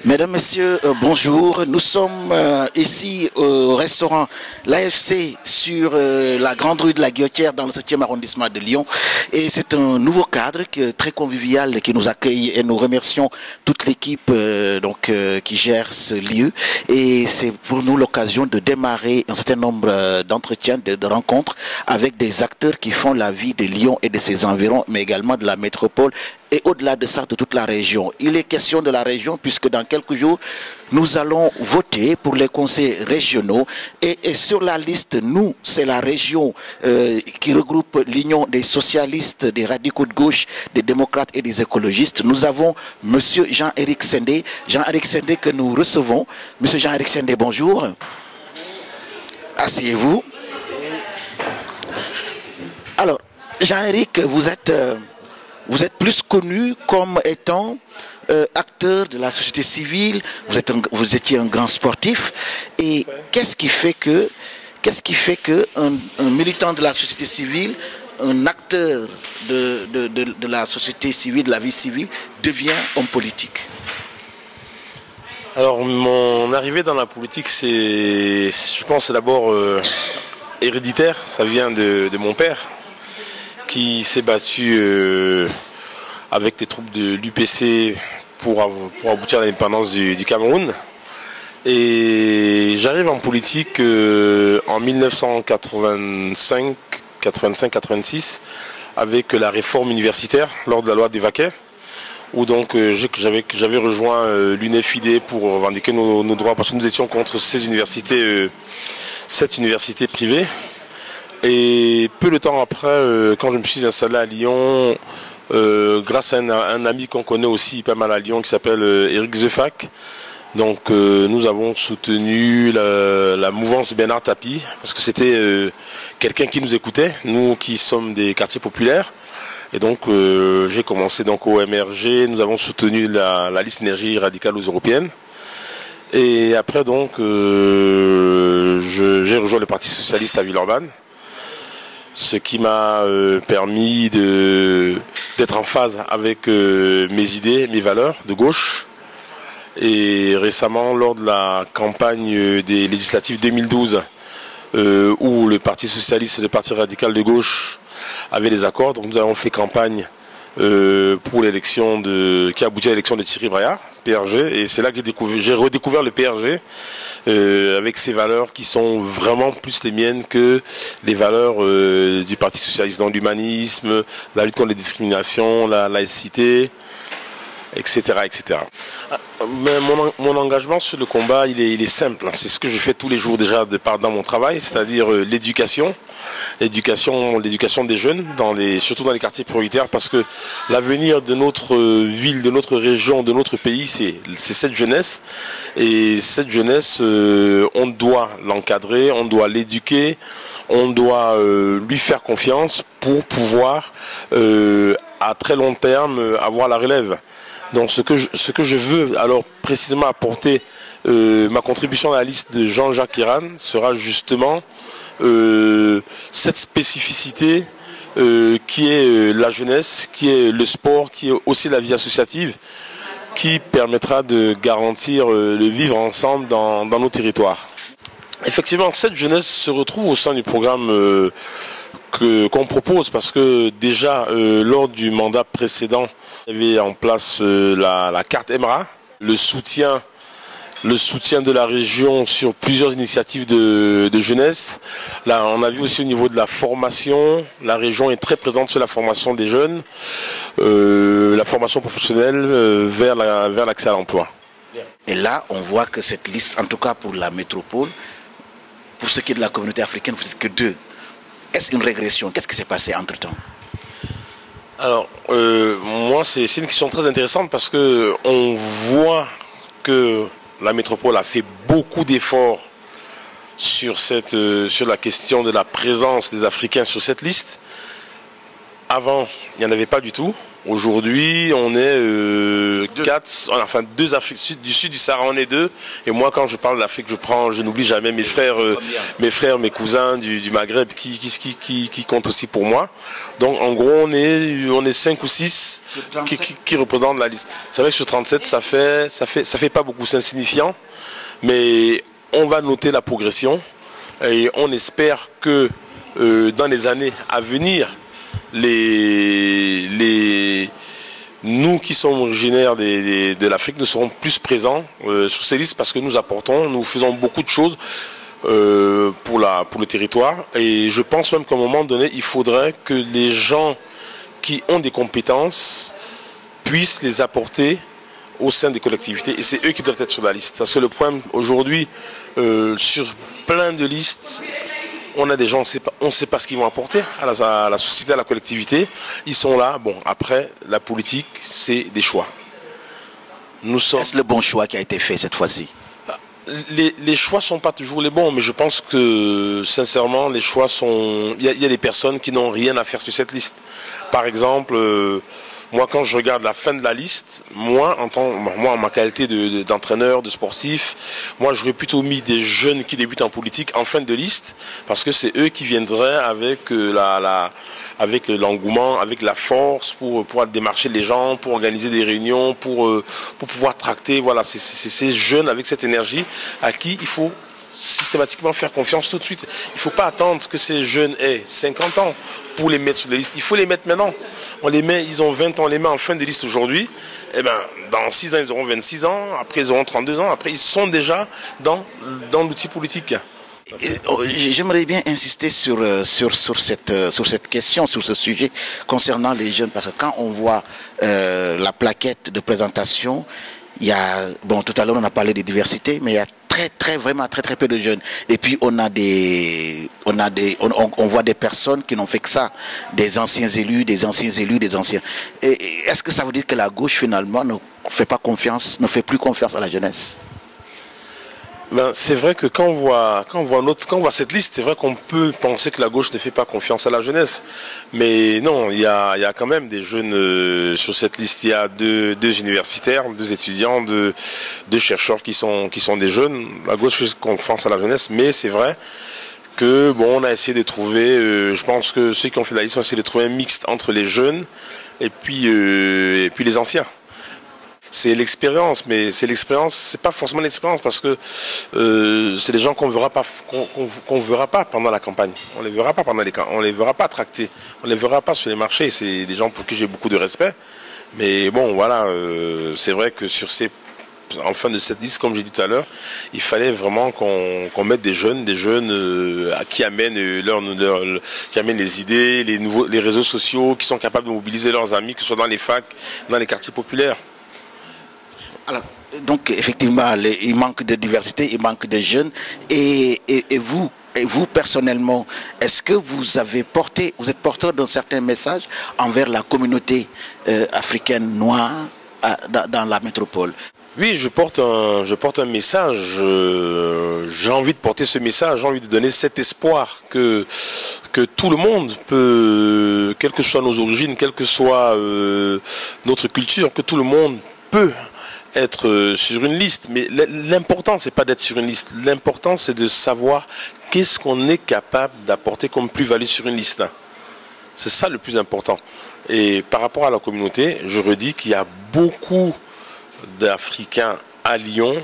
Mesdames, Messieurs, bonjour. Nous sommes ici au restaurant l'AFC sur la grande rue de la Guillotière dans le 7e arrondissement de Lyon. Et c'est un nouveau cadre très convivial qui nous accueille et nous remercions toute l'équipe qui gère ce lieu. Et c'est pour nous l'occasion de démarrer un certain nombre d'entretiens, de rencontres avec des acteurs qui font la vie de Lyon et de ses environs, mais également de la métropole. Et au-delà de ça, de toute la région. Il est question de la région puisque dans quelques jours, nous allons voter pour les conseils régionaux. Et sur la liste, nous, c'est la région qui regroupe l'Union des socialistes, des radicaux de gauche, des démocrates et des écologistes. Nous avons M. Jean-Éric Sendé. Jean-Éric Sendé que nous recevons. M. Jean-Éric Sendé, bonjour. Asseyez-vous. Alors, Jean-Éric, vous êtes plus connu comme étant acteur de la société civile, vous étiez un grand sportif. Et qu'est-ce qui fait que un militant de la société civile, un acteur de la société civile, de la vie civile, devient homme politique? Alors mon arrivée dans la politique, je pense d'abord héréditaire, ça vient de mon père, qui s'est battu avec les troupes de l'UPC pour aboutir à l'indépendance du Cameroun. Et j'arrive en politique en 1985-86 avec la réforme universitaire lors de la loi Desvaquet, où donc j'avais rejoint l'UNEFID pour revendiquer nos droits parce que nous étions contre cette université privée. Et peu de temps après, quand je me suis installé à Lyon, grâce à un ami qu'on connaît aussi pas mal à Lyon qui s'appelle Éric Zefac, donc nous avons soutenu la mouvance de Bernard Tapie parce que c'était quelqu'un qui nous écoutait, nous qui sommes des quartiers populaires. Et donc j'ai commencé donc au MRG, nous avons soutenu la liste énergie radicale aux européennes. Et après donc j'ai rejoint le Parti socialiste à Villeurbanne, ce qui m'a permis d'être en phase avec mes idées, mes valeurs de gauche. Et récemment, lors de la campagne des législatives 2012, où le Parti socialiste et le Parti radical de gauche avaient des accords, donc nous avons fait campagne pour l'élection qui a abouti à l'élection de Thierry Braillard, PRG, et c'est là que j'ai redécouvert le PRG avec ses valeurs qui sont vraiment plus les miennes que les valeurs du Parti socialiste, dans l'humanisme, la lutte contre les discriminations, la laïcité, etc. etc. Mais mon engagement sur le combat, il est simple. C'est ce que je fais tous les jours déjà dans mon travail, c'est-à-dire l'éducation des jeunes, surtout dans les quartiers prioritaires, parce que l'avenir de notre ville, de notre région, de notre pays, c'est cette jeunesse. Et cette jeunesse, on doit l'encadrer, on doit l'éduquer, on doit lui faire confiance pour pouvoir, à très long terme, avoir la relève. Donc ce que je veux alors précisément apporter, ma contribution à la liste de Jean-Jacques Iran sera justement cette spécificité qui est la jeunesse, qui est le sport, qui est aussi la vie associative, qui permettra de garantir le vivre ensemble dans nos territoires. Effectivement, cette jeunesse se retrouve au sein du programme qu'on propose, parce que déjà lors du mandat précédent, il y avait en place la carte EMRA, le soutien de la région sur plusieurs initiatives de jeunesse. Là, on a vu aussi au niveau de la formation, la région est très présente sur la formation des jeunes, la formation professionnelle vers l'accès à l'emploi. Et là, on voit que cette liste, en tout cas pour la métropole, pour ce qui est de la communauté africaine, vous n'êtes que 2. Est-ce une régression? Qu'est-ce qui s'est passé entre-temps? Alors, moi, c'est une question très intéressante parce que on voit que la métropole a fait beaucoup d'efforts sur la question de la présence des Africains sur cette liste. Avant, il n'y en avait pas du tout. Aujourd'hui, on est 4, enfin 2 Afriques du sud du Sahara, on est 2. Et moi, quand je parle d'Afrique, je n'oublie jamais mes frères, mes cousins du Maghreb qui comptent aussi pour moi. Donc, en gros, on est 5 ou 6 qui représentent la liste. C'est vrai que sur 37, ça fait pas beaucoup, c'est insignifiant. Mais on va noter la progression et on espère que dans les années à venir, nous qui sommes originaires de l'Afrique, nous serons plus présents sur ces listes parce que nous faisons beaucoup de choses pour le territoire. Et je pense même qu'à un moment donné, il faudrait que les gens qui ont des compétences puissent les apporter au sein des collectivités. Et c'est eux qui doivent être sur la liste. Parce que le problème aujourd'hui, sur plein de listes, on a des gens, on ne sait pas ce qu'ils vont apporter à la société, à la collectivité. Ils sont là. Bon, après, la politique, c'est des choix. Est-ce le bon choix qui a été fait cette fois-ci? Les choix ne sont pas toujours les bons, mais je pense que, sincèrement, les choix sont... Il y a des personnes qui n'ont rien à faire sur cette liste. Par exemple... moi, quand je regarde la fin de la liste, moi, en ma qualité d'entraîneur, de sportif, moi, j'aurais plutôt mis des jeunes qui débutent en politique en fin de liste, parce que c'est eux qui viendraient avec avec l'engouement, avec la force pour pouvoir démarcher les gens, pour organiser des réunions, pour pouvoir tracter. Voilà, c'est ces jeunes avec cette énergie à qui il faut systématiquement faire confiance tout de suite. Il ne faut pas attendre que ces jeunes aient 50 ans pour les mettre sur les listes. Il faut les mettre maintenant. Ils ont 20 ans, on les met en fin de liste aujourd'hui. Et ben, dans 6 ans, ils auront 26 ans. Après, ils auront 32 ans. Après, ils sont déjà dans l'outil politique. J'aimerais bien insister sur cette question, sur ce sujet concernant les jeunes. Parce que quand on voit la plaquette de présentation, il y a, bon, tout à l'heure on a parlé de diversité, mais il y a vraiment très peu de jeunes. Et puis on voit des personnes qui n'ont fait que ça, des anciens élus. Est-ce que ça veut dire que la gauche finalement ne fait plus confiance à la jeunesse? Ben, c'est vrai que quand on voit cette liste, c'est vrai qu'on peut penser que la gauche ne fait pas confiance à la jeunesse. Mais non, il y a quand même des jeunes sur cette liste. Il y a deux universitaires, 2 étudiants, 2 chercheurs qui sont des jeunes. La gauche fait confiance à la jeunesse, mais c'est vrai que bon, on a essayé de trouver, je pense que ceux qui ont fait la liste ont essayé de trouver un mixte entre les jeunes et puis les anciens. C'est l'expérience, mais c'est pas forcément l'expérience parce que c'est des gens qu'on verra pas pendant la campagne. On les verra pas on les verra pas tracter, on les verra pas sur les marchés. C'est des gens pour qui j'ai beaucoup de respect. Mais bon, voilà, c'est vrai que en fin de cette liste, comme j'ai dit tout à l'heure, il fallait vraiment qu'on mette des jeunes qui amènent qui amènent les idées, les réseaux sociaux, qui sont capables de mobiliser leurs amis, que ce soit dans les facs, dans les quartiers populaires. Alors, donc effectivement, il manque de diversité, il manque de jeunes. Et vous personnellement, est-ce que vous êtes porteur d'un certain message envers la communauté africaine noire dans la métropole? Oui, je porte un message. J'ai envie de porter ce message, j'ai envie de donner cet espoir que tout le monde peut, quelles que soient nos origines, quelle que soit notre culture, que tout le monde peut être sur une liste. Mais l'important, c'est pas d'être sur une liste. L'important, c'est de savoir qu'est-ce qu'on est capable d'apporter comme plus-value sur une liste. C'est ça le plus important. Et par rapport à la communauté, je redis qu'il y a beaucoup d'Africains à Lyon,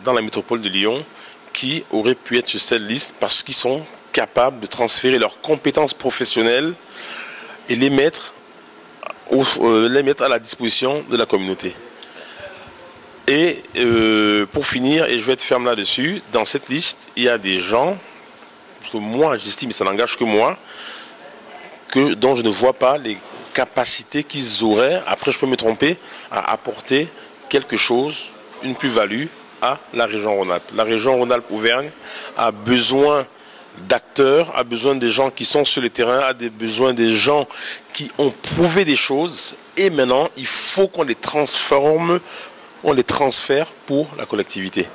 dans la métropole de Lyon, qui auraient pu être sur cette liste parce qu'ils sont capables de transférer leurs compétences professionnelles et les mettre à la disposition de la communauté. Et pour finir, et je vais être ferme là-dessus, dans cette liste, il y a des gens, que moi j'estime, et ça n'engage que moi, dont je ne vois pas les capacités qu'ils auraient, après je peux me tromper, à apporter quelque chose, une plus-value à la région Rhône-Alpes. La région Rhône-Alpes-Auvergne a besoin d'acteurs, a besoin des gens qui sont sur le terrain, a besoin des gens qui ont prouvé des choses, et maintenant il faut qu'on les transforme, on les transfère pour la collectivité.